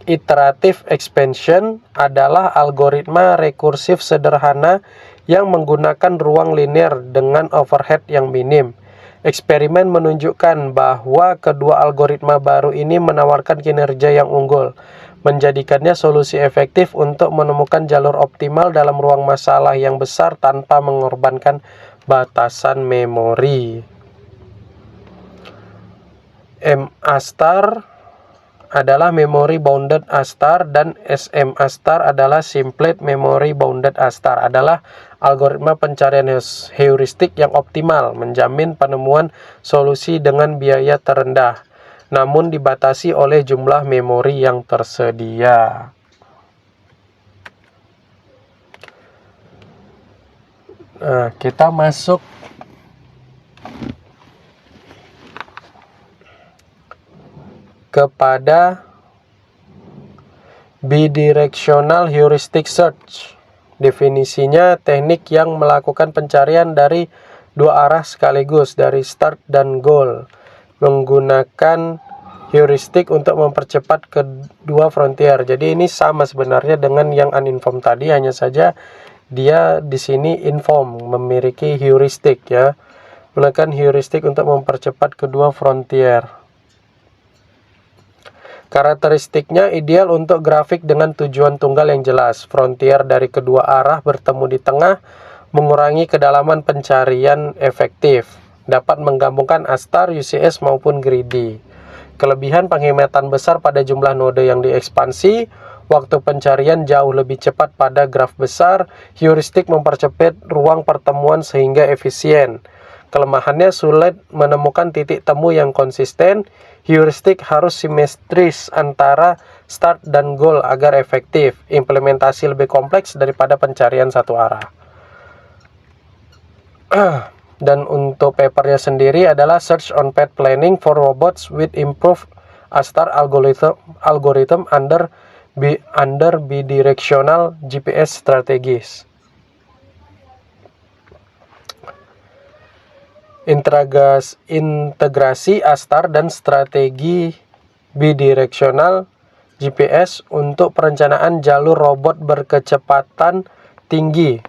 iterative expansion adalah algoritma rekursif sederhana yang menggunakan ruang linear dengan overhead yang minim. Eksperimen menunjukkan bahwa kedua algoritma baru ini menawarkan kinerja yang unggul, menjadikannya solusi efektif untuk menemukan jalur optimal dalam ruang masalah yang besar tanpa mengorbankan batasan memori. M-ASTAR adalah Memory Bounded ASTAR dan SM-ASTAR adalah Simplified Memory Bounded ASTAR, adalah algoritma pencarian heuristik yang optimal, menjamin penemuan solusi dengan biaya terendah, namun dibatasi oleh jumlah memori yang tersedia. Nah, kita masuk kepada bidirectional heuristic search. Definisinya, teknik yang melakukan pencarian dari dua arah sekaligus, dari start dan goal, menggunakan heuristik untuk mempercepat kedua frontier. Jadi ini sama sebenarnya dengan yang uninformed tadi, hanya saja dia di sini inform, memiliki heuristik ya. Menggunakan heuristik untuk mempercepat kedua frontier. Karakteristiknya ideal untuk grafik dengan tujuan tunggal yang jelas. Frontier dari kedua arah bertemu di tengah, mengurangi kedalaman pencarian efektif. Dapat menggabungkan ASTAR, UCS maupun greedy. Kelebihan penghematan besar pada jumlah node yang diekspansi. Waktu pencarian jauh lebih cepat pada graf besar. Heuristik mempercepat ruang pertemuan sehingga efisien. Kelemahannya sulit menemukan titik temu yang konsisten. Heuristik harus simetris antara start dan goal agar efektif. Implementasi lebih kompleks daripada pencarian satu arah. Dan untuk papernya sendiri adalah Search on Path Planning for Robots with Improved ASTAR Algorithm under Bidirectional GPS Strategies. Integrasi ASTAR dan strategi bidirectional GPS untuk perencanaan jalur robot berkecepatan tinggi.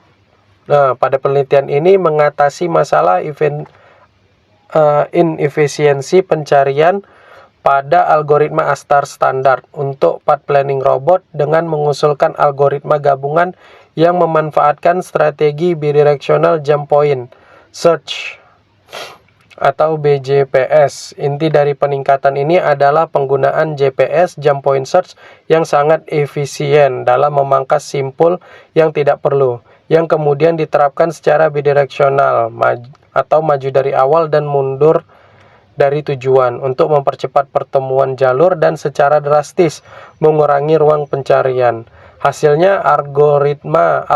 Nah, pada penelitian ini mengatasi masalah inefisiensi pencarian pada algoritma ASTAR standar untuk path planning robot dengan mengusulkan algoritma gabungan yang memanfaatkan strategi bidirectional jump point search atau BJPS. Inti dari peningkatan ini adalah penggunaan GPS jump point search yang sangat efisien dalam memangkas simpul yang tidak perlu, yang kemudian diterapkan secara bidireksional atau maju dari awal dan mundur dari tujuan untuk mempercepat pertemuan jalur dan secara drastis mengurangi ruang pencarian. Hasilnya, algoritma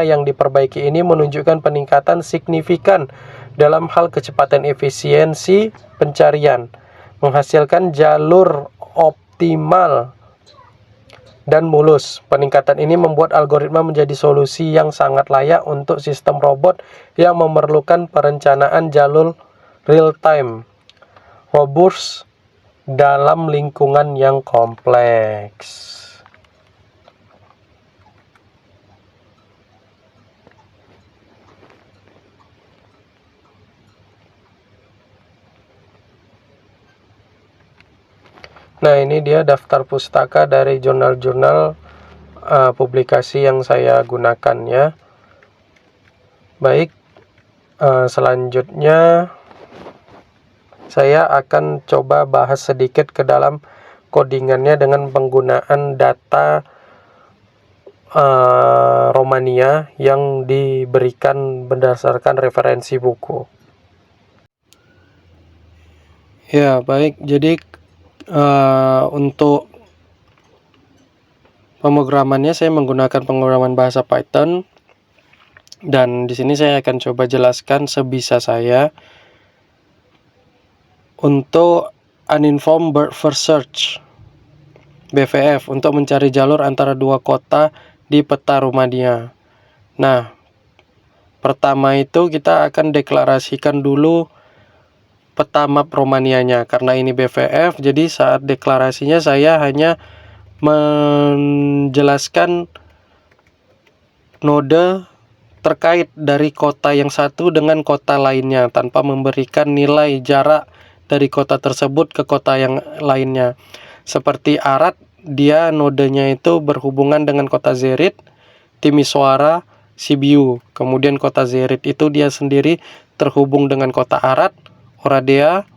yang diperbaiki ini menunjukkan peningkatan signifikan dalam hal kecepatan efisiensi pencarian, menghasilkan jalur optimal dan mulus. Peningkatan ini membuat algoritma menjadi solusi yang sangat layak untuk sistem robot yang memerlukan perencanaan jalur real-time, robust dalam lingkungan yang kompleks. Nah, ini dia daftar pustaka dari jurnal-jurnal publikasi yang saya gunakan ya. Baik, selanjutnya saya akan coba bahas sedikit ke dalam codingannya dengan penggunaan data Romania yang diberikan berdasarkan referensi buku. Ya, baik. Jadi untuk pemrogramannya saya menggunakan pemrograman bahasa Python, dan di sini saya akan coba jelaskan sebisa saya untuk uninformed bird first search BFF untuk mencari jalur antara dua kota di peta Romania. Nah, pertama itu kita akan deklarasikan dulu peta map Romanianya. Karena ini BVF, jadi saat deklarasinya saya hanya menjelaskan node terkait dari kota yang satu dengan kota lainnya tanpa memberikan nilai jarak dari kota tersebut ke kota yang lainnya. Seperti Arad, dia nodenya itu berhubungan dengan kota Zerit, Timisoara, Sibiu. Kemudian kota Zerit itu dia sendiri terhubung dengan kota Arad, Oradea,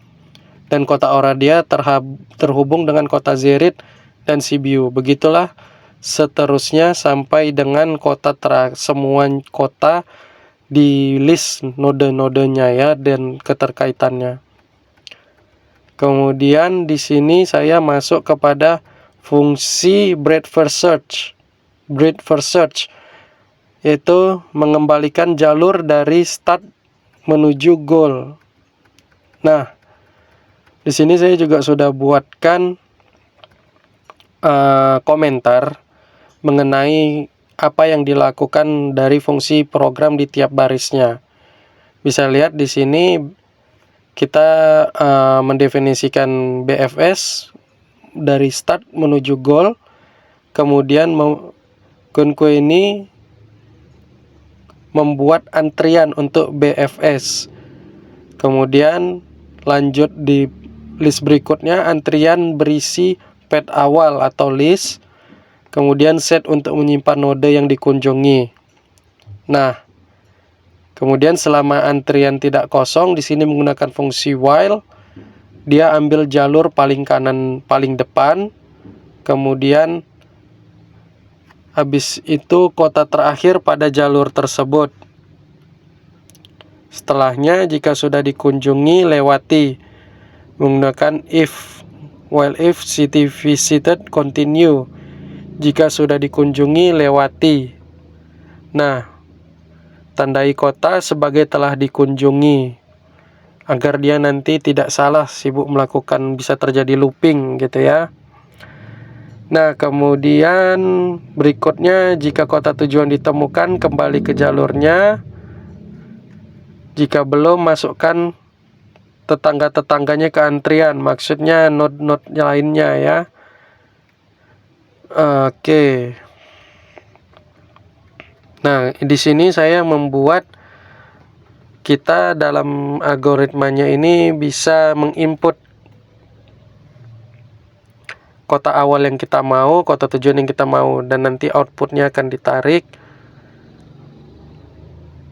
dan kota Oradea terhubung dengan kota Zerit dan Sibiu. Begitulah seterusnya sampai dengan semua kota di list node-nodenya ya dan keterkaitannya. Kemudian di sini saya masuk kepada fungsi breadth first search. Breadth first search yaitu mengembalikan jalur dari start menuju goal. Nah, di sini saya juga sudah buatkan komentar mengenai apa yang dilakukan dari fungsi program di tiap barisnya. Bisa lihat di sini kita mendefinisikan BFS dari start menuju goal. Kemudian Kunku ini membuat antrian untuk BFS. Kemudian lanjut di list berikutnya, antrian berisi path awal atau list. Kemudian set untuk menyimpan node yang dikunjungi. Nah, kemudian selama antrian tidak kosong, di sini menggunakan fungsi while, dia ambil jalur paling kanan paling depan. Kemudian habis itu kota terakhir pada jalur tersebut. Setelahnya jika sudah dikunjungi, lewati menggunakan if. While if city visited, continue. Jika sudah dikunjungi, lewati. Nah, tandai kota sebagai telah dikunjungi agar dia nanti tidak salah sibuk melakukan, bisa terjadi looping gitu ya. Nah, kemudian berikutnya jika kota tujuan ditemukan, kembali ke jalurnya. Jika belum, masukkan tetangga-tetangganya ke antrian, maksudnya node-node lainnya ya. Oke. Nah, di sini saya membuat kita dalam algoritmanya ini bisa menginput kota awal yang kita mau, kota tujuan yang kita mau, dan nanti outputnya akan ditarik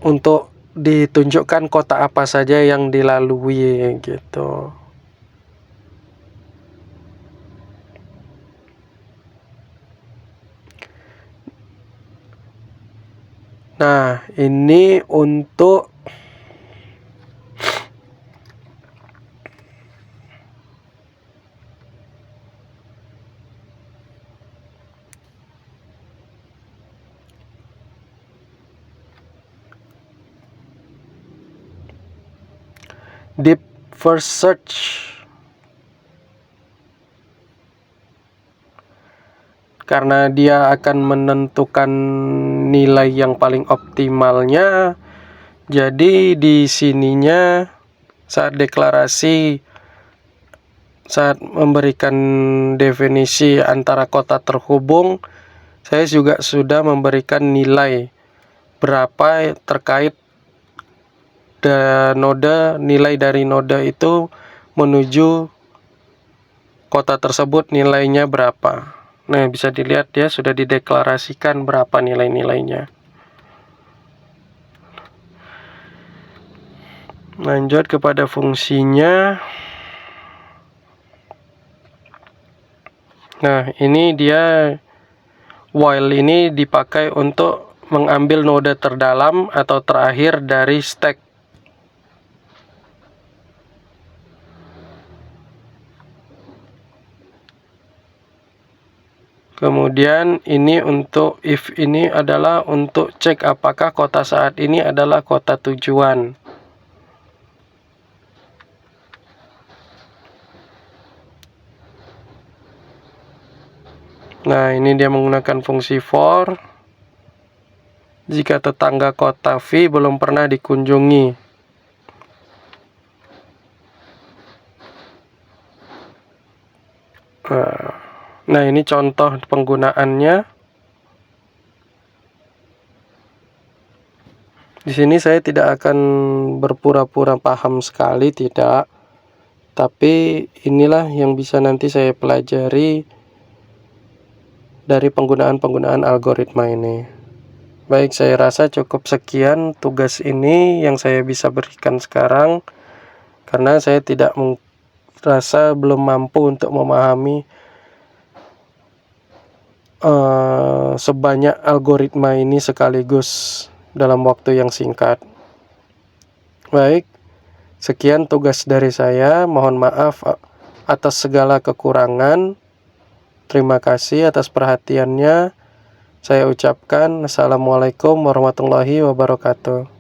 untuk ditunjukkan kota apa saja yang dilalui gitu. Nah, ini untuk deep first search. Karena dia akan menentukan nilai yang paling optimalnya. Jadi di sininya saat deklarasi, saat memberikan definisi antara kota terhubung, saya juga sudah memberikan nilai berapa terkait nilai dari node itu menuju kota tersebut nilainya berapa. Nah, bisa dilihat ya sudah dideklarasikan berapa nilai-nilainya. Lanjut kepada fungsinya. Nah, ini dia while ini dipakai untuk mengambil node terdalam atau terakhir dari stack. Kemudian ini untuk if ini adalah untuk cek apakah kota saat ini adalah kota tujuan. Nah, ini dia menggunakan fungsi for. Jika tetangga kota V belum pernah dikunjungi. Nah, ini contoh penggunaannya. Di sini saya tidak akan berpura-pura paham sekali, tidak. Tapi inilah yang bisa nanti saya pelajari dari penggunaan algoritma ini. Baik, saya rasa cukup sekian tugas ini yang saya bisa berikan sekarang. Karena saya tidak merasa belum mampu untuk memahami sebanyak algoritma ini sekaligus dalam waktu yang singkat. Baik, sekian tugas dari saya. Mohon maaf atas segala kekurangan. Terima kasih atas perhatiannya. Saya ucapkan Assalamualaikum warahmatullahi wabarakatuh.